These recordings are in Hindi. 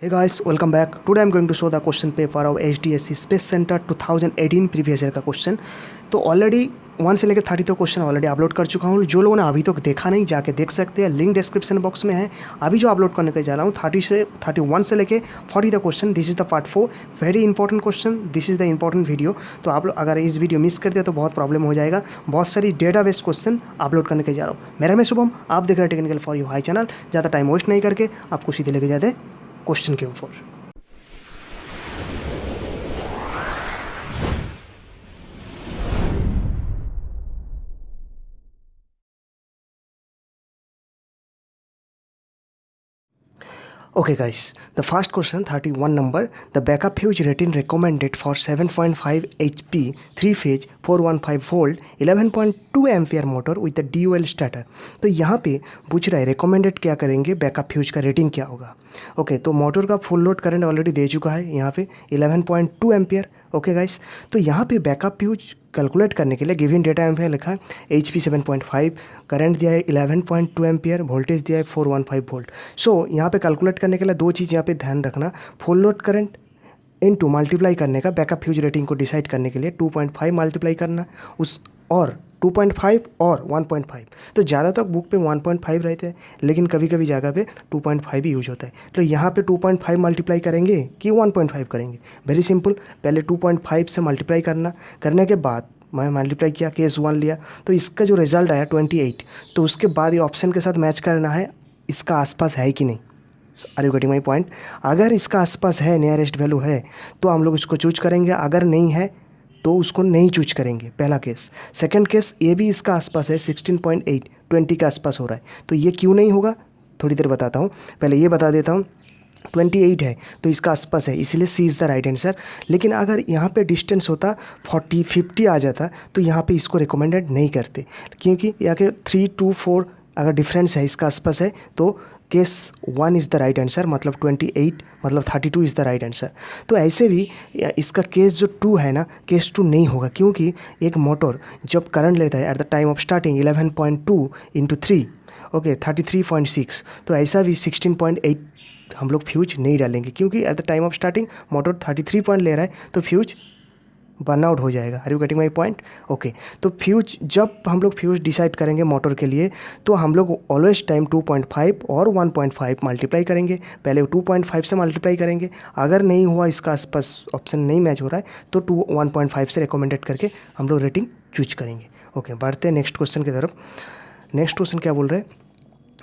Hey guys, welcome back. Today I'm going to show the question paper of HDSC Space Center 2018 previous year का क्वेश्चन। तो ऑलरेडी 1 से लेकर 30 तक क्वेश्चन ऑलरेडी अपलोड कर चुका हूँ। जो लोगों ने अभी तक देखा नहीं जाके देख सकते हैं, लिंक डिस्क्रिप्शन बॉक्स में है। अभी जो अपलोड करने के जा रहा हूँ 31 से लेकर 40 तक question. This is the part 4, very important question, this is the important video. तो आप लोग अगर इस वीडियो मिस कर दिया तो बहुत प्रॉब्लम हो जाएगा। बहुत सारी डेटा बेस्ड क्वेश्चन अपलोड करने के जा रहा हूँ। मेरा नाम शुभम, आप देख रहे हैं technical for you high channel. ज़्यादा टाइम वेस्ट नहीं करके आपको सीधे लेके जाते क्वेश्चन के ऊपर। Okay guys, the first question 31 number, the backup fuse rating recommended for 7.5 HP 3 phase 415 volt 11.2 ampere motor with the DOL starter। तो यहाँ पे पूछ रहा है रिकमेंडेड क्या करेंगे, बैकअप फ्यूज का रेटिंग क्या होगा। ओके तो मोटर का फुल लोड करंट ऑलरेडी दे चुका है यहाँ पे 11.2 एम्पियर। ओके गाइस, तो यहाँ पे बैकअप फ्यूज कैलकुलेट करने के लिए गिवन डेटा एम्पियर लिखा है HP 7.5, करंट दिया है 11.2 एम्पियर, वोल्टेज दिया है 415 वोल्ट। सो यहाँ पे कैलकुलेट करने के लिए दो चीज़ यहाँ पे ध्यान रखना, full load current into multiply करने का बैकअप फ्यूज रेटिंग को डिसाइड करने के लिए 2.5 मल्टीप्लाई करना उस, और 2.5 और 1.5। तो ज़्यादातर बुक पे 1.5 रहते हैं, लेकिन कभी कभी जगह पे 2.5 भी यूज होता है। तो यहाँ पे 2.5 मल्टीप्लाई करेंगे कि 1.5 करेंगे, वेरी सिंपल। पहले 2.5 से मल्टीप्लाई करने के बाद मैं मल्टीप्लाई किया, केस 1 लिया, तो इसका जो रिजल्ट आया 28। तो उसके बाद ये ऑप्शन के साथ मैच करना है इसका आसपास है कि नहीं। Are you getting my point. अगर इसका आसपास है, नियरेस्ट वैल्यू है, तो हम लोग इसको चूज करेंगे, अगर नहीं है तो उसको नहीं चूज करेंगे, पहला केस। सेकंड केस, ये भी इसका आसपास है, 16.8 20 के आसपास हो रहा है, तो ये क्यों नहीं होगा थोड़ी देर बताता हूँ। पहले ये बता देता हूँ, 28 है तो इसका आसपास है, इसलिए सी इज़ द राइट आंसर। लेकिन अगर यहाँ पे डिस्टेंस होता 40 50 आ जाता तो यहाँ पे इसको रिकमेंडेड नहीं करते, क्योंकि यहाँ के 3 2 4 अगर डिफरेंस है इसका आसपास है तो case 1 is the right answer, मतलब 28 मतलब 32 इज़ द राइट आंसर। तो ऐसे भी इसका केस जो 2 है ना, केस 2 नहीं होगा, क्योंकि एक मोटर जब करंट लेता है eight the time of starting 11.2 into 3, okay 33.6, तो ऐसा भी 16.8 हम लोग फ्यूज नहीं डालेंगे, क्योंकि at the time of starting motor 33 point ले रहा है तो फ्यूज बर्न आउट हो जाएगा। Are you getting my point. Okay तो फ्यूज, जब हम लोग फ्यूज डिसाइड करेंगे मोटर के लिए, तो हम लोग ऑलवेज टाइम 2.5 और 1.5 मल्टीप्लाई करेंगे। पहले 2.5 से मल्टीप्लाई करेंगे, अगर नहीं हुआ, इसका आसपास ऑप्शन नहीं मैच हो रहा है, तो 1.5 से रिकमेंडेड करके हम लोग रेटिंग चूज करेंगे। ओके बढ़ते हैं नेक्स्ट क्वेश्चन की तरफ। नेक्स्ट क्वेश्चन क्या बोल रहे हैं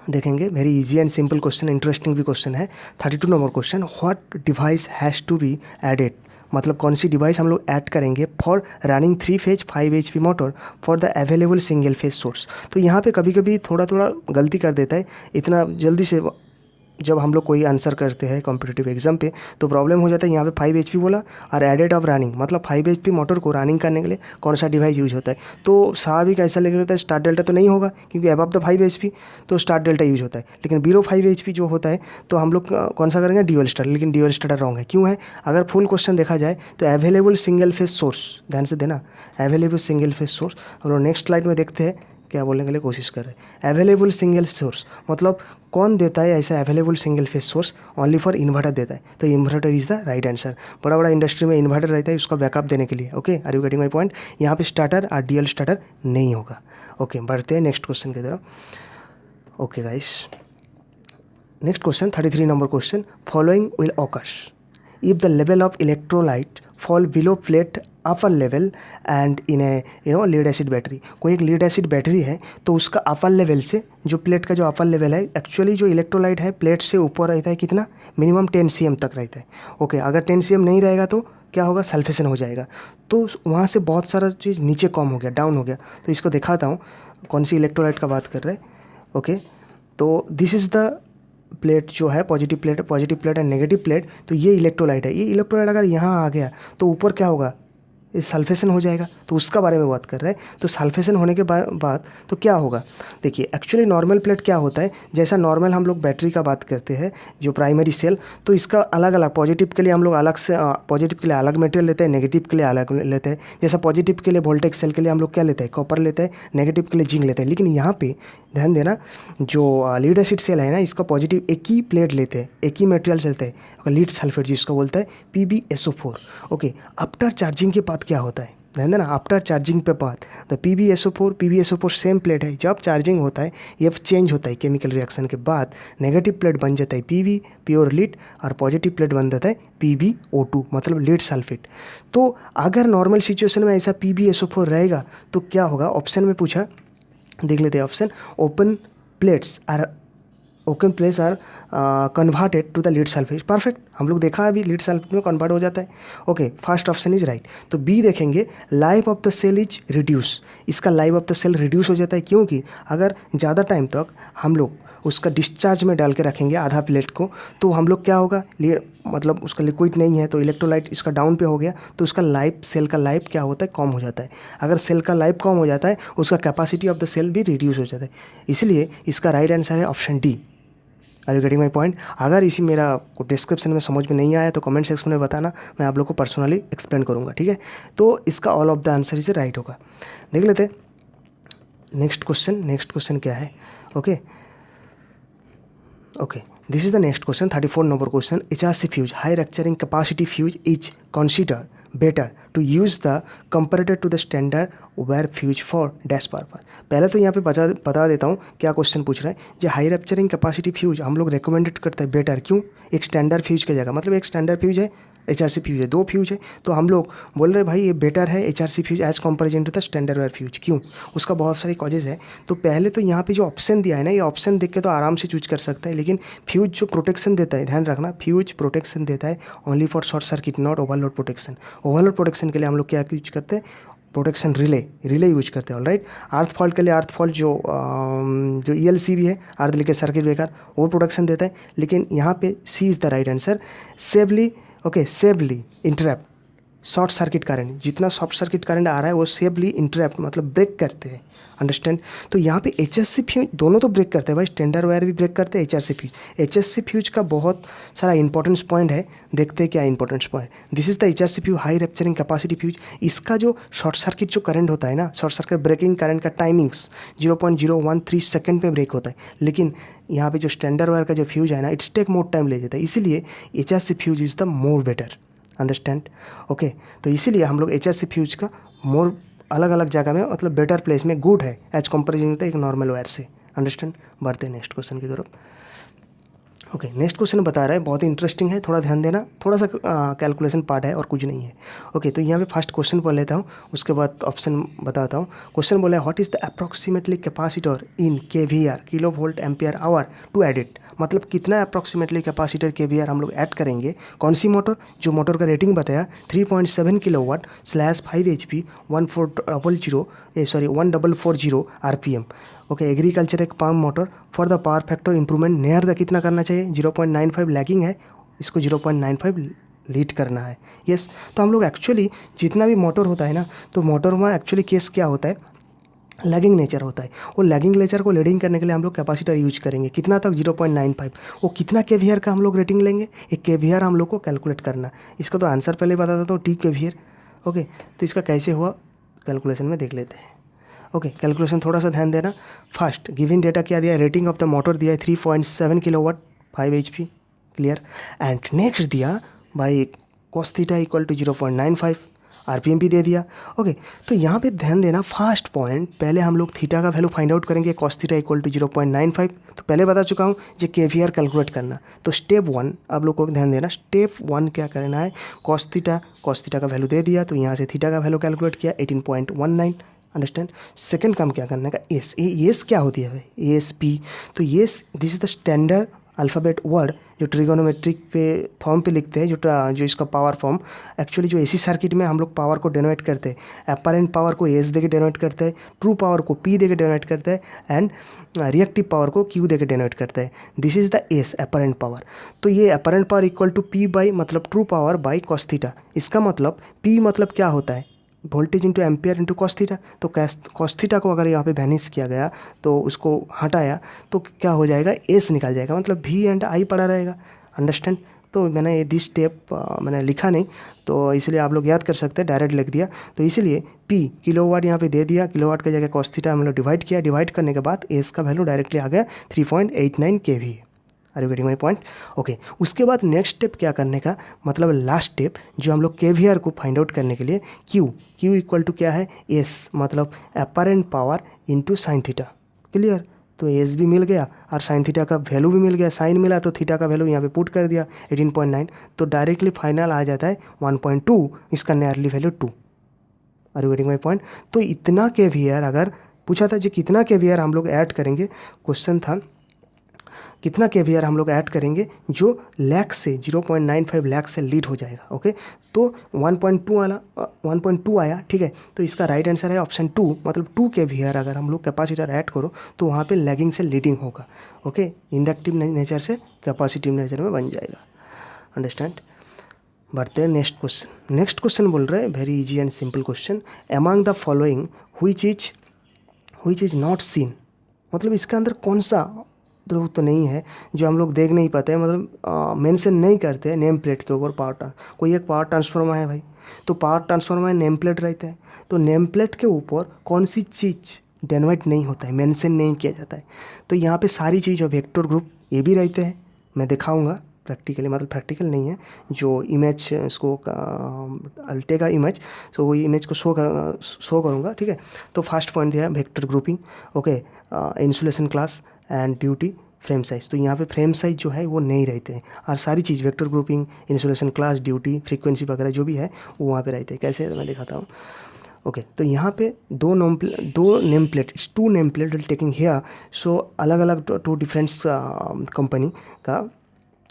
देखेंगे, very easy and simple question, interesting भी क्वेश्चन है। 32 number question, what device has to be added, मतलब कौन सी डिवाइस हम लोग ऐड करेंगे for running 3 phase 5 HP motor for the available single phase source. तो यहाँ पे कभी कभी थोड़ा थोड़ा गलती कर देता है, इतना जल्दी से जब हम लोग कोई आंसर करते हैं कॉम्पिटिटिव एग्जाम पे तो प्रॉब्लम हो जाता है। यहाँ पे 5 HP बोला और एडेड ऑफ रनिंग, मतलब 5 HP मोटर को रनिंग करने के लिए कौन सा डिवाइस यूज होता है। तो स्वाभाविक ऐसा लग रहा है स्टार्ट डेल्टा तो नहीं होगा, क्योंकि अबव द 5 HP तो स्टार्ट डेल्टा यूज होता है, लेकिन बिलो 5 HP जो होता है तो हम लोग कौन सा करेंगे, ड्यूअल स्टार्टर। लेकिन ड्यूअल स्टार्टर रॉन्ग है, क्यों है, अगर फुल क्वेश्चन देखा जाए तो अवेलेबल सिंगल फेज सोर्स, ध्यान से देना, अवेलेबल सिंगल फेज सोर्स। हम लोग नेक्स्ट स्लाइड में देखते हैं क्या बोलने के लिए कोशिश कर रहे हैं। अवेलेबल सिंगल सोर्स मतलब कौन देता है ऐसा available single phase source, only for inverter देता है, तो inverter is the right answer. बड़ा बड़ा इंडस्ट्री में इन्वर्टर रहता है उसका बैकअप देने के लिए। Okay are you getting my point. यहाँ पे स्टार्टर और डीएल स्टार्टर नहीं होगा। ओके बढ़ते हैं नेक्स्ट क्वेश्चन की तरफ। Okay guys, next question 33 number question, following will occurs if the level of electrolyte fall below plate upper level and in a lead acid battery. कोई एक लीड एसिड बैटरी है तो उसका अपर लेवल से, जो प्लेट का जो अपर लेवल है, एक्चुअली जो इलेक्ट्रोलाइट है प्लेट से ऊपर रहता है कितना, मिनिमम 10 cm तक रहता है। ओके अगर 10 cm नहीं रहेगा तो क्या होगा, सल्फेशन हो जाएगा। तो वहाँ से बहुत सारा चीज़ नीचे कम हो गया, डाउन हो गया। तो इसको दिखाता हूँ कौन सी इलेक्ट्रोलाइट का बात कर रहे हैं। ओके तो दिस इज़ द प्लेट जो है, positive plate and negative plate. तो ये इलेक्ट्रोलाइट है, ये इलेक्ट्रोलाइट अगर यहाँ आ गया तो ऊपर क्या होगा, सल्फेशन हो जाएगा, तो उसका बारे में बात कर रहे हैं। तो सल्फेशन होने के बाद तो क्या होगा, देखिए एक्चुअली नॉर्मल प्लेट क्या होता है, जैसा नॉर्मल हम लोग बैटरी का बात करते हैं जो प्राइमरी सेल, तो इसका अलग अलग पॉजिटिव के लिए हम लोग अलग से पॉजिटिव के लिए अलग मटेरियल लेते हैं, नेगेटिव के लिए अलग लेते हैं। जैसा पॉजिटिव के लिए वोल्टेज सेल के लिए हम लोग क्या लेते हैं, कॉपर लेते हैं, नेगेटिव के लिए जिंक लेते हैं। लेकिन यहाँ पे ध्यान देना, जो लीड एसिड सेल है ना, इसका पॉजिटिव एक ही प्लेट लेते हैं, एक ही मटेरियल लेते हैं, लीड सल्फेट जिसको बोलते हैं PbSO4। ओके, आफ्टर चार्जिंग के बाद क्या होता है, ध्यान देना, आफ्टर चार्जिंग पे बाद द PbSO4 सेम प्लेट है, जब चार्जिंग होता है ये चेंज होता है केमिकल रिएक्शन के बाद, नेगेटिव प्लेट बन जाता है Pb प्योर लीड और पॉजिटिव प्लेट बन जाता है PbO2 मतलब लीड सल्फेट। तो अगर नॉर्मल सिचुएशन में ऐसा PbSO4 रहेगा तो क्या होगा, ऑप्शन में पूछा, देख लेते हैं option, open plates are converted to the lead sulphate. Perfect, हम लोग देखा अभी लीड सल्फेट में कन्वर्ट हो जाता है। Okay, first option is right. तो बी देखेंगे, life of the cell is reduce, इसका life of the cell reduce हो जाता है, क्योंकि अगर ज़्यादा टाइम तक हम लोग उसका डिस्चार्ज में डाल के रखेंगे आधा प्लेट को, तो हम लोग क्या होगा, मतलब उसका लिक्विड नहीं है तो इलेक्ट्रोलाइट इसका डाउन पे हो गया, तो उसका लाइफ, सेल का लाइफ क्या होता है, कम हो जाता है। अगर सेल का लाइफ कम हो जाता है उसका कैपेसिटी ऑफ द सेल भी रिड्यूस हो जाता है। इसलिए इसका राइट आंसर है option D. Are you getting my point? अगर इसी मेरा डिस्क्रिप्शन में समझ में नहीं आया तो कमेंट सेक्शन में बताना, मैं आप लोग को पर्सनली एक्सप्लेन करूँगा, ठीक है। तो इसका ऑल ऑफ द आंसर इसे राइट होगा। देख लेते नेक्स्ट क्वेश्चन क्या है। Okay, this is the next question, 34 number question. HRC fuse, high rupturing capacity fuse is considered better to use the comparator to the standard wire fuse for dash purpose. पहले तो यहाँ पे बता देता हूँ क्या क्वेश्चन पूछ रहा है। जो हाई रप्चरिंग कैपेसिटी फ्यूज हम लोग रिकमेंडेड करते हैं बेटर, क्यों, एक स्टैंडर्ड फ्यूज की जगह, मतलब एक स्टैंडर्ड फ्यूज है, HRC फ्यूज है, दो फ्यूज है, तो हम लोग बोल रहे भाई ये बेटर है HRC fuse as comparison to the standard wire fuse. क्यों, उसका बहुत सारी कॉजेज है। तो पहले तो यहाँ पे जो ऑप्शन दिया है ना, ये ऑप्शन देख के तो आराम से चूज कर सकता है, लेकिन फ्यूज जो प्रोटेक्शन देता है, ध्यान रखना, फ्यूज प्रोटेक्शन देता है only for short circuit, not overload protection. Overload protection के लिए हम लोग क्या यूज करते हैं, प्रोटेक्शन रिले यूज करते हैं, ऑलराइट। अर्थ फॉल्ट के लिए अर्थ फॉल्ट जो ELC भी है, अर्थ लीकेज सर्किट ब्रेकर, वो प्रोटेक्शन देता है। लेकिन यहाँ पे C is the right answer, safely interrupt short circuit current, जितना शॉर्ट सर्किट करंट आ रहा है वो सेवली इंटरप्ट मतलब ब्रेक करते हैं, अंडरस्टैंड। तो यहाँ पे HRC फ्यूज दोनों तो ब्रेक करते हैं भाई, स्टैंडर्ड वायर भी ब्रेक करते हैं, HRC फ्यूज का बहुत सारा इंपॉर्टेंस पॉइंट है, देखते हैं क्या importance point. This is the HRC fuse high rupturing capacity fuse. इसका जो शॉर्ट सर्किट जो करंट होता है ना, शॉर्ट सर्किट ब्रेकिंग करंट का टाइमिंग्स 0.013 सेकंड पे ब्रेक होता है, लेकिन यहाँ पे जो स्टैंडर्ड वायर का जो फ्यूज है ना, इट्स टेक मोर टाइम ले जाता है, इसीलिए HRC fuse is the more better, understand. Okay, तो इसीलिए हम लोग HRC फ्यूज का मोर अलग अलग जगह में मतलब बेटर प्लेस में गुड है एज कंपेरिजन होता है एक नॉर्मल वायर से, अंडरस्टैंड। बढ़ते हैं नेक्स्ट क्वेश्चन की तरफ। ओके, नेक्स्ट क्वेश्चन बता रहा है, बहुत ही इंटरेस्टिंग है, थोड़ा ध्यान देना, थोड़ा सा कैलकुलेशन पार्ट है और कुछ नहीं है। ओके, तो यहाँ पे फर्स्ट क्वेश्चन पढ़ लेता हूँ, उसके बाद ऑप्शन बताता हूँ। क्वेश्चन बोला है, what is the approximately capacitor in kVAR, kilo volt ampere hour to edit, मतलब कितना अप्रॉक्सीमेटली कैपेसिटर kVAR हम लोग ऐड करेंगे, कौन सी मोटर, जो मोटर का रेटिंग बताया 3.7 किलोवाट /5 HP 1440 RPM। ओके, एग्रीकल्चर एक pump motor for the power factor improvement near the कितना करना चाहिए, 0.95 लैगिंग है, इसको 0.95 लीड करना है। यस, तो हम लोग एक्चुअली जितना भी मोटर होता है ना, तो मोटर में एक्चुअली केस क्या होता है, लैगिंग नेचर होता है। वो लैगिंग नेचर को लीडिंग करने के लिए हम लोग कैपेसिटर यूज करेंगे, कितना तक 0.95। वो कितना kVAR का हम लोग रेटिंग लेंगे, एक kVAR हम लोग को कैलकुलेट करना। इसका तो आंसर पहले बता देता हूँ, T kVAR। ओके, तो इसका कैसे हुआ कैलकुलेशन में देख लेते हैं। ओके, कैलकुलेशन थोड़ा सा ध्यान देना। फर्स्ट गिवन डेटा क्या दिया है, रेटिंग ऑफ द मोटर दिया है 3.7 kilowatt 5 HP, clear. And next दिया by cos theta equal to 0.95, RPM भी दे दिया। ओके, तो यहाँ पे ध्यान देना, फर्स्ट पॉइंट पहले हम लोग थीटा का वैल्यू फाइंड आउट करेंगे, cos थीटा इक्वल टू 0.95, तो पहले बता चुका हूँ जो kVAR कैलकुलेट करना। तो स्टेप 1 आप लोग को ध्यान देना, स्टेप 1 क्या करना है, cos थीटा का वैल्यू दे दिया, तो यहाँ से थीटा का वैल्यू कैलकुलेट किया 18.19, अंडरस्टैंड। सेकंड काम क्या करने का, एस क्या होती है भाई, ASP। तो this is the standard alphabet word जो ट्रिगोनोमेट्रिक पे फॉर्म पे लिखते हैं, जो इसका पावर फॉर्म एक्चुअली जो AC सर्किट में हम लोग पावर को डिनोट करते हैं, अपरेंट पावर को S दे के डिनोट करते हैं, ट्रू पावर को P दे के डिनोट करते हैं, एंड रिएक्टिव पावर को Q दे के डिनोट करते हैं। This is the S, apparent power. तो ये apparent power equal to P by मतलब true power by cos theta. इसका मतलब P मतलब क्या होता है, voltage into ampere into cos theta, तो कॉस थीटा को अगर यहाँ पे वैनिश किया गया तो उसको हटाया तो क्या हो जाएगा, एस निकल जाएगा, मतलब वी एंड आई पड़ा रहेगा। अंडरस्टैंड। तो मैंने ये दिस स्टेप मैंने लिखा नहीं, तो इसलिए आप लोग याद कर सकते हैं, डायरेक्ट लिख दिया। तो इसलिए पी किलोवाट यहाँ पे दे दिया, किलोवाट की जगह कॉस थीटा हम लोग डिवाइड किया, डिवाइड करने के बाद एस का वैल्यू डायरेक्टली आ गया 3.89 kV। Are you getting my point? Okay, उसके बाद नेक्स्ट स्टेप क्या करने का, मतलब लास्ट स्टेप जो हम लोग केवीआर को फाइंड आउट करने के लिए क्यू इक्वल टू क्या है, एस, मतलब apparent power into sine theta. Clear? तो एस भी मिल गया और साइन थीटा का वैल्यू भी मिल गया, साइन मिला तो थीटा का वैल्यू यहाँ पे पुट कर दिया 18.9, तो डायरेक्टली फाइनल आ जाता है 1.2, इसका nearly value 2। Are you getting my point? तो इतना केवीआर अगर पूछा था जी कितना केवीआर हम लोग ऐड करेंगे, क्वेश्चन था कितना केवीआर हम लोग ऐड करेंगे जो लैख से 0.95 लाख से लीड हो जाएगा। ओके, तो 1.2 आया, ठीक है। तो इसका राइट आंसर है ऑप्शन 2, मतलब 2 केवीआर अगर हम लोग कैपेसिटर ऐड करो तो वहाँ पे लैगिंग से लीडिंग होगा। ओके, इंडक्टिव नेचर से कैपेसिटिव नेचर में बन जाएगा। अंडरस्टैंड। बढ़ते हैं नेक्स्ट क्वेश्चन। नेक्स्ट क्वेश्चन बोल रहे हैं very easy and simple question, among the following which is not seen, मतलब इसके अंदर कौन सा ध्रुव तो नहीं है जो हम लोग देख नहीं पाते हैं, मतलब मेंशन नहीं करते हैं नेम प्लेट के ऊपर कोई एक पावर ट्रांसफार्मर है भाई, तो पावर ट्रांसफार्मर में नेम प्लेट रहता है, तो नेम प्लेट के ऊपर कौन सी चीज़ डेनोट नहीं होता है, मेंशन नहीं किया जाता है। तो यहाँ पे सारी चीज़ और वेक्टर ग्रुप ये भी रहते हैं, मैं दिखाऊंगा प्रैक्टिकली, मतलब प्रैक्टिकल नहीं है, जो इमेज इसको अल्टेगा इमेज, तो वो इमेज को शो करूँगा, ठीक है। तो फर्स्ट पॉइंट दिया है vector grouping, okay, insulation class and duty frame size, तो यहाँ पे फ्रेम साइज जो है वो नहीं रहते हैं, और सारी चीज़ vector grouping, insulation class, duty, frequency वगैरह जो भी है वो वहाँ पे रहते हैं। कैसे, मैं दिखाता हूँ। ओके, तो यहाँ पे दो name plate, 2 name plate taking here, so अलग अलग 2 डिफरेंट कंपनी का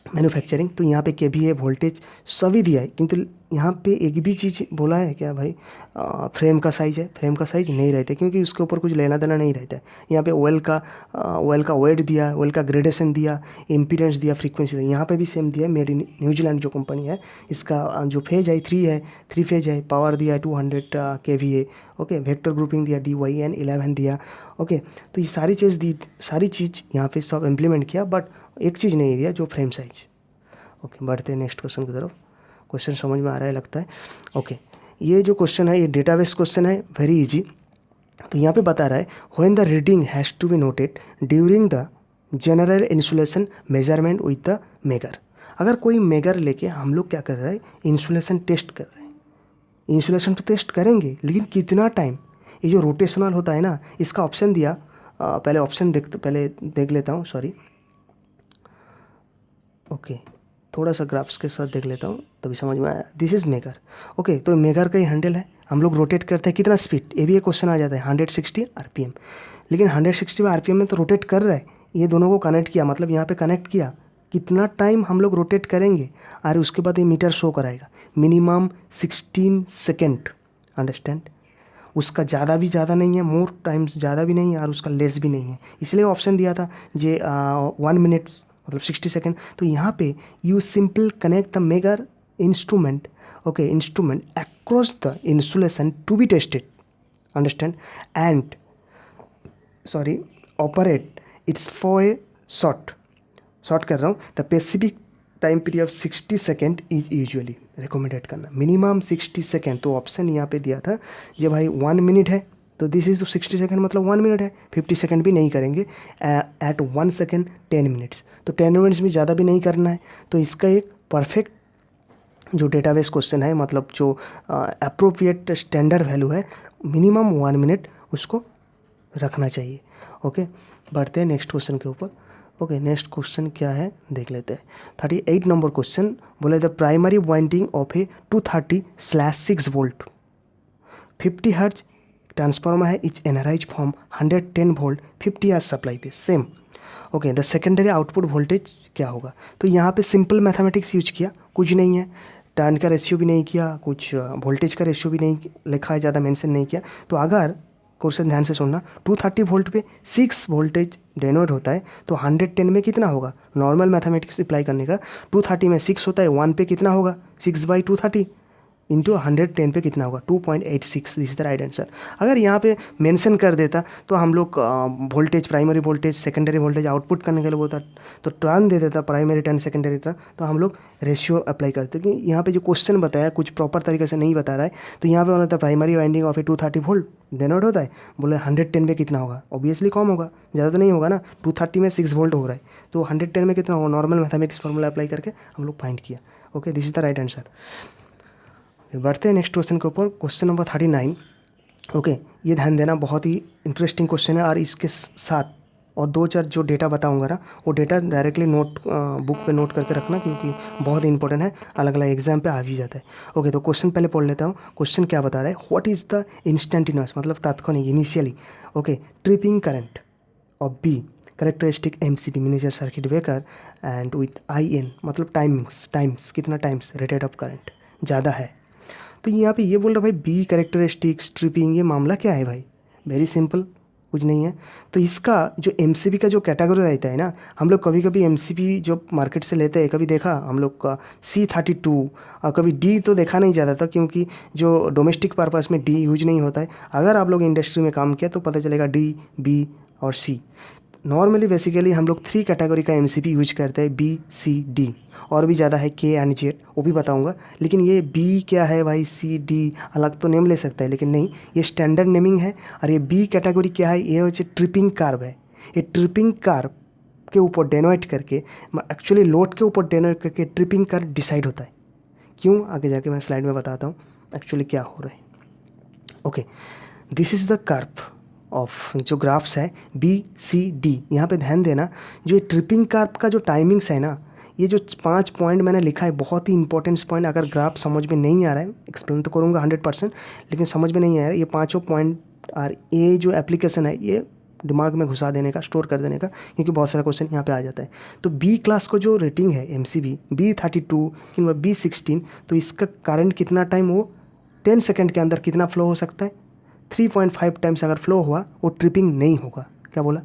मैन्युफैक्चरिंग, तो यहाँ पे केवीए वोल्टेज सभी दिया है, किंतु यहाँ पे एक भी चीज़ बोला है क्या भाई, फ्रेम का साइज़ है, फ्रेम का साइज़ नहीं रहता है, क्योंकि उसके ऊपर कुछ लेना देना नहीं रहता है। यहाँ पे ऑयल का वेट दिया, ऑयल का ग्रेडेशन दिया, इम्पीडेंस दिया, फ्रीक्वेंसी दिया, यहाँ पे भी सेम दिया है। मेड इन न्यूजीलैंड जो कंपनी है, इसका जो फेज है 3 फेज है, पावर दिया है 200 kVA, ओके, वेक्टर ग्रुपिंग दिया DYN 11 दिया। ओके, तो ये सारी चीज़ यहाँ पे सब इम्प्लीमेंट किया, बट एक चीज़ नहीं दिया जो फ्रेम साइज। ओके, बढ़ते हैं नेक्स्ट क्वेश्चन की तरफ। क्वेश्चन समझ में आ रहा है लगता है। ओके, ये जो क्वेश्चन है ये डेटाबेस क्वेश्चन है, वेरी इजी। तो यहाँ पे बता रहा है when the reading has to be noted during the general insulation measurement with the megger. अगर कोई मेगर लेके हम लोग क्या कर रहे हैं, इंसुलेशन टेस्ट कर रहे हैं, इंसुलेशन तो टेस्ट करेंगे लेकिन कितना टाइम, ये जो रोटेशनल होता है ना, इसका ऑप्शन दिया, पहले ऑप्शन पहले देख लेता हूँ, सॉरी। ओके, थोड़ा सा ग्राफ्स के साथ देख लेता हूँ तभी समझ में आया। This is megger. ओके, तो मेगर का ही हैंडल है, हम लोग रोटेट करते हैं कितना स्पीड, ये भी एक क्वेश्चन आ जाता है 160 RPM, लेकिन 160 RPM में तो रोटेट कर रहा है, ये दोनों को कनेक्ट किया, मतलब यहाँ पे कनेक्ट किया, कितना टाइम हम लोग रोटेट करेंगे, और उसके बाद ये मीटर शो कराएगा मिनिमम 16 सेकेंड। अंडरस्टैंड। उसका ज़्यादा भी ज़्यादा नहीं है, मोर टाइम्स ज़्यादा भी नहीं है, और उसका लेस भी नहीं है, इसलिए ऑप्शन दिया था जे 1 मिनट मतलब 60 सेकेंड। तो यहाँ पे you simple connect the megger instrument, okay, instrument across the insulation to be tested, understand, and sorry operate its for a short कर रहा हूँ, the specific time period of 60 second is usually recommended करना, मिनिमम 60 सेकेंड। तो ऑप्शन यहाँ पे दिया था जब भाई 1 मिनट है, तो दिस इज 60 सेकेंड मतलब 1 मिनट है, 50 सेकेंड भी नहीं करेंगे, एट 1 सेकेंड 10 मिनट्स, तो 10 मिनट्स भी ज़्यादा भी नहीं करना है। तो इसका एक परफेक्ट जो डेटाबेस क्वेश्चन है, मतलब जो अप्रोप्रिएट स्टैंडर्ड वैल्यू है, मिनिमम 1 मिनट उसको रखना चाहिए। ओके, बढ़ते हैं नेक्स्ट क्वेश्चन के ऊपर। ओके, नेक्स्ट क्वेश्चन क्या है देख लेते हैं। 38 नंबर क्वेश्चन बोले the primary winding of a 230/6 volt 50 hertz transformer है, is energised from 110 volt 50 hertz supply पे same. Okay, the secondary output voltage क्या होगा। तो यहाँ पे सिंपल मैथमेटिक्स यूज किया, कुछ नहीं है, टर्न का रेशियो भी नहीं किया, कुछ वोल्टेज का रेशियो भी नहीं लिखा है, ज़्यादा मेंशन नहीं किया। तो अगर क्वेश्चन ध्यान से सुनना, 230 वोल्ट पे 6 वोल्टेज डेनोट होता है, तो 110 में कितना होगा, नॉर्मल मैथमेटिक्स अप्लाई करने का, 230 में 6 होता है, 1 पे कितना होगा, 6/230, इंटू 110 पे कितना होगा 2.86, this is the right answer. अगर यहाँ पे मेंशन कर देता तो हम लोग voltage, primary voltage, secondary voltage output करने के लिए बोलता तो टर्न दे देता प्राइमरी टर्न सेकेंडरी टर्न, तो हम लोग रेशियो अप्लाई करते कि यहाँ पे जो क्वेश्चन बताया कुछ प्रॉपर तरीके से नहीं बता रहा है। तो यहाँ पे बोला था primary winding of A 230 volt denote होता है, बोले 110 पे कितना होगा, ऑब्वियसली कम होगा, ज़्यादा तो नहीं होगा ना, 230 में 6 वोल्ट हो रहा है, तो 110 में कितना होगा, नॉर्मल मैथमेटिक्स फार्मूला अप्लाई करके हम लोग फाइंड किया। Okay, this is the right answer. बढ़ते हैं नेक्स्ट क्वेश्चन के ऊपर, क्वेश्चन नंबर 39। ओके, ये ध्यान देना, बहुत ही इंटरेस्टिंग क्वेश्चन है, और इसके साथ और 2-4 जो डेटा बताऊंगा ना, वो डेटा डायरेक्टली नोट बुक पे नोट करके रखना, क्योंकि बहुत ही इंपॉर्टेंट है, अलग अलग एग्जाम पे आ भी जाता है। ओके, तो क्वेश्चन पहले पढ़ लेता हूँ। क्वेश्चन क्या बता रहा है, व्हाट इज़ द इंस्टेंटिनियस, मतलब तात्कालिक, initially, okay, tripping current of B characteristic MCB miniature circuit breaker and with IN, मतलब टाइम्स कितना टाइम्स रेटेड ऑफ करंट ज़्यादा है। तो यहाँ पे ये बोल रहा भाई बी करेक्टरिस्टिक्स ट्रिपिंग, ये मामला क्या है भाई, वेरी सिंपल, कुछ नहीं है। तो इसका जो MCB का जो कैटेगरी रहता है ना, हम लोग कभी कभी MCB जो मार्केट से लेते हैं, कभी देखा हम लोग का C32, और कभी D तो देखा नहीं जाता था, क्योंकि जो डोमेस्टिक पर्पस में D यूज नहीं होता है। अगर आप लोग इंडस्ट्री में काम किया तो पता चलेगा D, B और C। नॉर्मली बेसिकली हम लोग 3 कैटेगरी का MCB यूज करते हैं, B, C, D, और भी ज़्यादा है K एंड Z, वो भी बताऊंगा। लेकिन ये B क्या है भाई, C, D अलग तो नेम ले सकता है, लेकिन नहीं, ये स्टैंडर्ड नेमिंग है। और ये B कैटेगरी क्या है, ये होचे ट्रिपिंग कार्ब है। ये ट्रिपिंग कार्ब के ऊपर डेनोट करके, एक्चुअली लोड के ऊपर डेनोट करके ट्रिपिंग कार्ब डिसाइड होता है। क्यों, आगे जाके मैं स्लाइड में बताता हूँ एक्चुअली क्या हो रहा है। Okay, this is the carb of जो ग्राफ्स है BCD। यहाँ पे ध्यान देना, जो ये ट्रिपिंग कार्ब का जो टाइमिंग्स है ना, ये जो 5 पॉइंट मैंने लिखा है, बहुत ही इंपॉर्टेंट पॉइंट। अगर ग्राफ समझ में नहीं आ रहा है, एक्सप्लेन तो करूँगा 100%, लेकिन समझ में नहीं आ रहा है, ये 5 पॉइंट और ये जो एप्लीकेशन है, ये दिमाग में घुसा देने का, स्टोर कर देने का, क्योंकि बहुत सारा क्वेश्चन यहाँ पे आ जाता है। तो B क्लास को जो रेटिंग है MCB B32 किंवा B16, तो इसका करंट कितना टाइम, वो 10 सेकेंड के अंदर कितना फ्लो हो सकता है, 3.5 टाइम्स अगर फ्लो हुआ, वो ट्रिपिंग नहीं होगा। क्या बोला,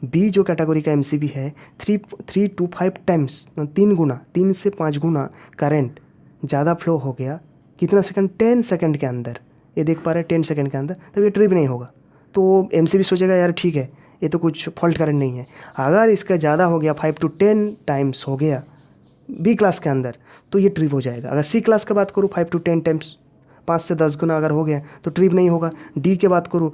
B जो कैटेगरी का MCB है 3 to 5 टाइम्स, 3 से 5 गुना करंट ज़्यादा फ्लो हो गया, कितना सेकंड, 10 सेकंड के अंदर, ये देख पा रहे हैं 10 सेकंड के अंदर, तब ये ट्रिप नहीं होगा। तो MCB सोचेगा यार ठीक है, ये तो कुछ फॉल्ट करंट नहीं है। अगर इसका ज़्यादा हो गया, 5 to 10 टाइम्स हो गया B क्लास के अंदर, तो ये ट्रिप हो जाएगा। अगर C क्लास की बात करूँ, 5 to 10 टाइम्स, 5 से 10 गुना अगर हो गया तो ट्रिप नहीं होगा। D के बात करूँ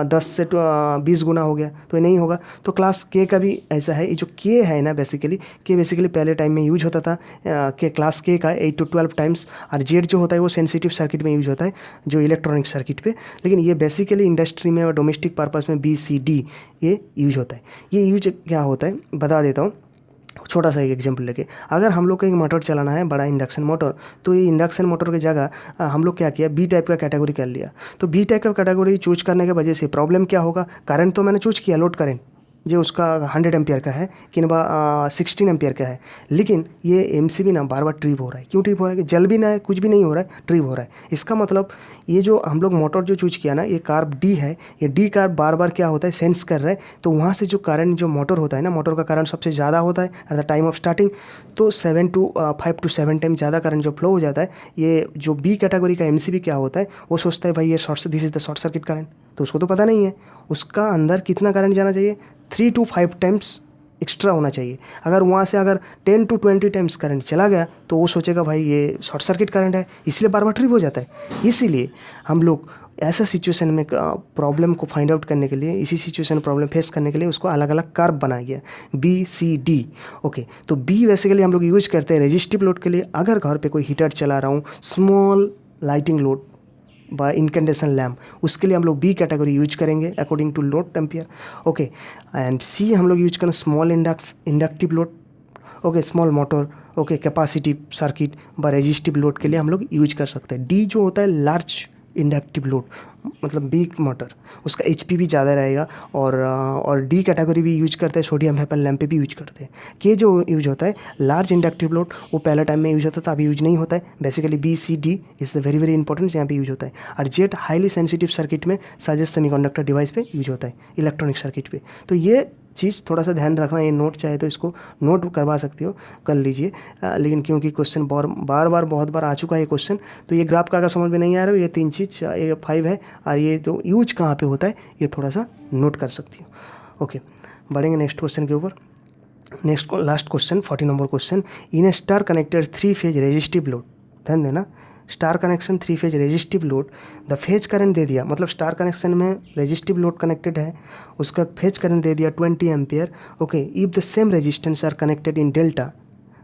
10 से 20 गुना हो गया तो ये नहीं होगा। तो क्लास K का भी ऐसा है। ये जो K है ना, बेसिकली पहले टाइम में यूज होता था, कि क्लास K का 8 to 12 टाइम्स, और Z जो होता है वो सेंसिटिव सर्किट में यूज होता है, जो इलेक्ट्रॉनिक सर्किट पे। लेकिन ये बेसिकली इंडस्ट्री में और डोमेस्टिक पर्पस में BCD ये यूज होता है। ये यूज क्या होता है बता देता हूँ, छोटा सा एक एग्जांपल लेके। अगर हम लोग को एक मोटर चलाना है, बड़ा इंडक्शन मोटर, तो ये इंडक्शन मोटर की जगह हम लोग क्या किया, B टाइप का कैटेगरी कर लिया। तो B टाइप का कैटेगरी चूज करने की वजह से प्रॉब्लम क्या होगा, करंट तो मैंने चूज किया, लोड करंट जो उसका 100 एम्पियर का है कि 16 एम्पियर का है, लेकिन ये MCB ना बार बार ट्रिप हो रहा है। क्यों ट्रिप हो रहा है, कि जल भी ना है, कुछ भी नहीं हो रहा है, ट्रिप हो रहा है। इसका मतलब ये जो हम लोग मोटर जो चूज किया ना, ये कार्ब D है, ये D कार्ब बार बार क्या होता है, सेंस कर रहा है। तो वहाँ से जो करंट जो मोटर होता है ना, मोटर का करंट सबसे ज़्यादा होता है eight the time of starting, तो 5 to 7 टाइम ज़्यादा करंट जो फ्लो हो जाता है। ये जो B कैटेगरी का MCB क्या होता है, वो सोचता है भाई ये this is the short circuit current, तो उसको तो पता नहीं है उसका अंदर कितना करंट जाना चाहिए, 3 to 5 टाइम्स एक्स्ट्रा होना चाहिए। अगर वहाँ से अगर 10 to 20 टाइम्स करंट चला गया तो वो सोचेगा भाई ये शॉर्ट सर्किट करंट है, इसलिए बार बार ट्रिप हो जाता है। इसीलिए हम लोग ऐसा सिचुएशन में प्रॉब्लम को फाइंड आउट करने के लिए, इसी सिचुएशन प्रॉब्लम फेस करने के लिए उसको अलग अलग कर्व बनाया गया, BCD। ओके, तो B बेसिकली हम लोग यूज करते हैं रेजिस्टिव लोड के लिए। अगर घर पे कोई हीटर चला रहा हूँ, small lighting load by incandescent lamp, उसके लिए हम लोग B कैटेगरी यूज करेंगे according to load ampere. Okay, and C हम लोग यूज करें small inductive load, okay, small motor, okay, capacitive circuit व रेजिस्टिव लोड के लिए हम लोग यूज कर सकते हैं। D जो होता है लार्ज इंडक्टिव लोड, मतलब बिग मोटर, उसका HP भी ज़्यादा रहेगा। और D कैटेगरी भी यूज करते हैं, सोडियम वेपर लैम्प पे भी यूज करते हैं। K जो यूज होता है लार्ज इंडक्टिव लोड, वो पहले टाइम में यूज होता था, अभी यूज नहीं होता है। Basically BCD is the very very important, यहाँ पे यूज होता है। और Z हाईली सेंसिटिव सर्किट में, सच एज सेमीकंडक्टर डिवाइस पे यूज होता है, इलेक्ट्रॉनिक सर्किट पे। तो ये चीज़ थोड़ा सा ध्यान रखना, ये नोट चाहे तो इसको नोट करवा सकते हो, कर लीजिए। लेकिन क्योंकि क्वेश्चन बहुत बार आ चुका है ये क्वेश्चन, तो ये ग्राफ का अगर समझ में नहीं आ रहा है, ये 3 चीज़, ये 5 है, और ये तो यूज कहाँ पे होता है ये थोड़ा सा नोट कर सकती हो। ओके, बढ़ेंगे नेक्स्ट क्वेश्चन के ऊपर। Next last question 40 number question, in a star connected 3 phase resistive load, ध्यान देना, star connection 3 phase resistive load, the phase current दे दिया, मतलब स्टार कनेक्शन में रेजिस्टिव लोड कनेक्टेड है, उसका फेज करंट दे दिया 20 ampere. Okay, if the same resistance are connected in delta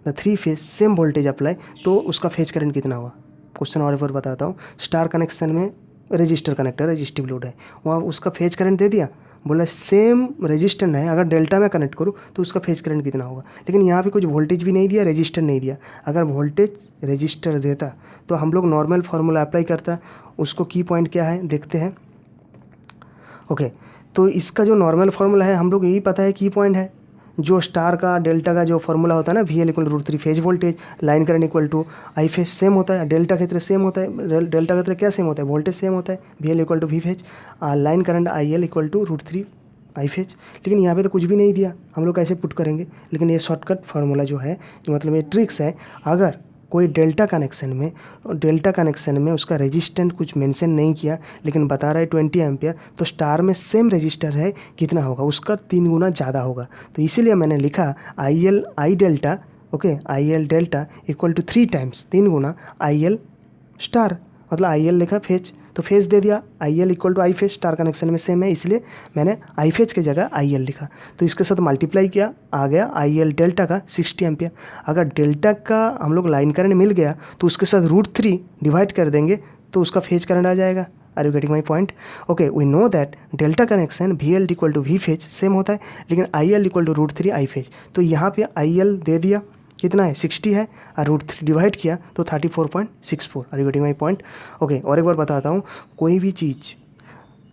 the 3 phase same voltage apply, तो उसका फेज करंट कितना हुआ। क्वेश्चन और एक बार बताता हूँ, स्टार कनेक्शन में रजिस्टर कनेक्टर रेजिस्टिव लोड है, वहाँ उसका फेज करंट दे दिया, बोला सेम रेजिस्टेंस है, अगर डेल्टा में कनेक्ट करूँ तो उसका फेज करंट कितना होगा। लेकिन यहाँ पे कुछ वोल्टेज भी नहीं दिया, रेजिस्टर नहीं दिया। अगर वोल्टेज रेजिस्टर देता तो हम लोग नॉर्मल फार्मूला अप्लाई करता, उसको की पॉइंट क्या है देखते हैं। ओके, तो इसका जो नॉर्मल फार्मूला है हम लोग यही पता है, की पॉइंट है जो स्टार का डेल्टा का जो फार्मूला होता है ना, VL=√3 phase voltage, line current equal I phase same होता है, डेल्टा की तरह सेम होता है, डेल्टा की तरह क्या सेम होता है, वोल्टेज सेम होता है, VL=V phase, line current IL=√3 I phase. लेकिन यहाँ पे तो कुछ भी नहीं दिया, हम लोग कैसे पुट करेंगे। लेकिन ये शॉर्टकट फार्मूला जो है, जो मतलब ये ट्रिक्स है, अगर कोई डेल्टा कनेक्शन में उसका रेजिस्टेंस कुछ मेंशन नहीं किया, लेकिन बता रहा है 20 एम्पियर, तो स्टार में सेम रेजिस्टर है, कितना होगा, उसका 3 गुना ज़्यादा होगा। तो इसीलिए मैंने लिखा I delta, okay, IL delta = 3 times, 3 गुना IL स्टार, मतलब IL लिखा फेज, तो फेज दे दिया, IL I phase, star connection में सेम है, इसलिए मैंने आई फेज की जगह IL लिखा। तो इसके साथ मल्टीप्लाई किया, आ गया IL डेल्टा का 60 एम्पियर। अगर डेल्टा का हम लोग लाइन करंट मिल गया तो उसके साथ √3 डिवाइड कर देंगे तो उसका फेज करंट आ जाएगा। Are you getting my point. Okay, we know that delta connection VL=V phase same होता है, लेकिन IL=√3 आई फेज। तो यहाँ पे IL दे दिया, कितना है 60 है, और √3 डिवाइड किया तो 34.64। Are you getting my point. Okay, और एक बार बताता हूँ, कोई भी चीज़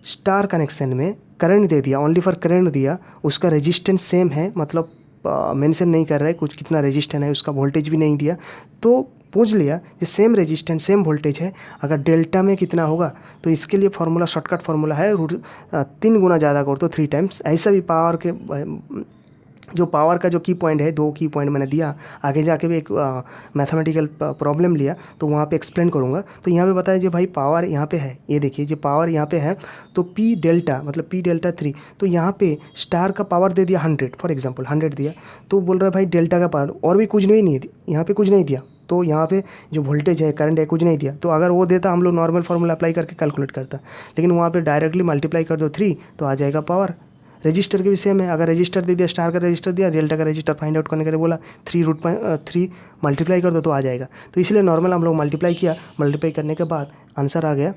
स्टार कनेक्शन में करंट दे दिया, ओनली फॉर करंट दिया, उसका रेजिस्टेंस सेम है, मतलब मेंशन नहीं कर रहा है कुछ कितना रेजिस्टेंस है, उसका वोल्टेज भी नहीं दिया, तो पूछ लिया कि सेम रेजिस्टेंस सेम वोल्टेज है, अगर डेल्टा में कितना होगा, तो इसके लिए फार्मूला, शॉर्टकट फार्मूला है 3 गुना ज़्यादा कर तो 3 टाइम्स। ऐसा भी पावर के जो पावर का जो की पॉइंट है, 2 की पॉइंट मैंने दिया, आगे जाके भी एक मैथमेटिकल प्रॉब्लम लिया तो वहाँ पे एक्सप्लेन करूँगा। तो यहाँ पे बताया जो भाई पावर यहाँ पे है, ये देखिए जो पावर यहाँ पे है, तो P डेल्टा मतलब P डेल्टा 3, तो यहाँ पे स्टार का पावर दे दिया 100, फॉर एग्जांपल 100 दिया, तो बोल रहा है भाई डेल्टा का पावर और भी कुछ नहीं है, यहाँ पे कुछ नहीं दिया, तो यहाँ पे जो वोल्टेज है, करंट है, कुछ नहीं दिया। तो अगर वो देता हम लोग नॉर्मल फार्मूला अप्लाई करके कैलकुलेट करता, लेकिन वहाँ पे डायरेक्टली मल्टीप्लाई कर दो 3 तो आ जाएगा पावर। रजिस्टर के भी सेम है, अगर रजिस्टर दे दिया, स्टार का रजिस्टर दिया, डेल्टा का रजिस्टर फाइंड आउट करने के लिए बोला, 3 मल्टीप्लाई कर दो तो आ जाएगा। तो इसलिए नॉर्मल हम लोग मल्टीप्लाई किया, मल्टीप्लाई करने के बाद आंसर आ गया,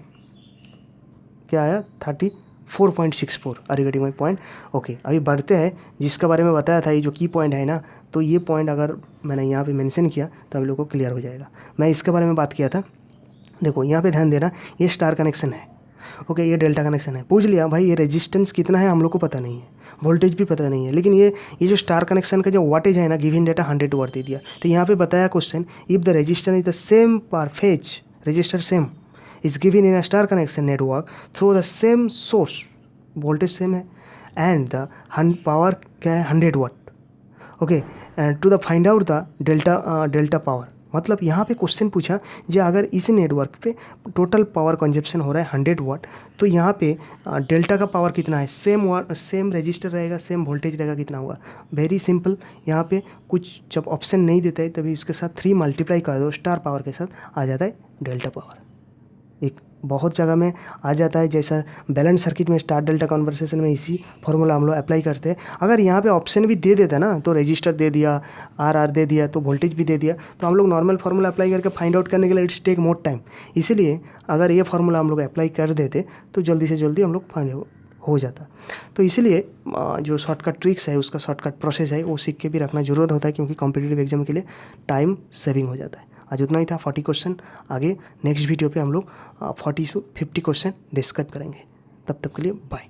क्या आया 34.64। Are you getting my point. Okay, अभी बढ़ते हैं, जिसके बारे में बताया था ये जो की पॉइंट है ना, तो ये पॉइंट अगर मैंने यहाँ पे मेंशन किया तो हम लोग को क्लियर हो जाएगा। मैं इसके बारे में बात किया था, देखो यहाँ पे ध्यान देना, ये स्टार कनेक्शन है, ओके, ये डेल्टा कनेक्शन है। पूछ लिया भाई ये रेजिस्टेंस कितना है, हम लोग को पता नहीं है, वोल्टेज भी पता नहीं है, लेकिन ये जो स्टार कनेक्शन का जो वाटेज है ना, गिवन डेटा 100 वाट दे दिया। तो यहाँ पे बताया question, if the resistance is the same per phase, resistor same is given in a star connection network through the same source, voltage same है, एंड द पावर क्या है 100 watt, okay, and to the find out the delta power. मतलब यहाँ पे क्वेश्चन पूछा जो अगर इस नेटवर्क पे टोटल पावर कंजप्शन हो रहा है 100 वाट, तो यहाँ पे डेल्टा का पावर कितना है, सेम रजिस्टर रहेगा, सेम वोल्टेज रहेगा, कितना होगा। वेरी सिंपल, यहाँ पे कुछ जब ऑप्शन नहीं देता है तभी इसके साथ 3 मल्टीप्लाई कर दो, स्टार पावर के साथ आ जाता है डेल्टा पावर। एक बहुत जगह में आ जाता है, जैसा बैलेंस सर्किट में स्टार डेल्टा कन्वर्सेशन में इसी फॉर्मूला हम लोग अप्लाई करते हैं। अगर यहाँ पे ऑप्शन भी दे देता ना, तो रजिस्टर दे दिया, आर दे दिया, तो वोल्टेज भी दे दिया, तो हम लोग नॉर्मल फार्मूला अप्लाई करके फाइंड आउट करने के लिए इट्स टेक मोर टाइम। इसीलिए अगर ये फार्मूला हम लोग अप्लाई कर देते तो जल्दी से जल्दी हम लोग फाइंड हो जाता। तो इसीलिए जो शॉर्टकट ट्रिक्स है, उसका शॉर्टकट प्रोसेस है, वो सीख के भी रखना ज़रूरत होता है, क्योंकि कॉम्पिटिटिव एग्जाम के लिए टाइम सेविंग हो जाता है। आज उतना ही था, 40 क्वेश्चन। आगे नेक्स्ट वीडियो पे हम लोग 40 से 50 क्वेश्चन डिस्कस करेंगे। तब तक के लिए बाय।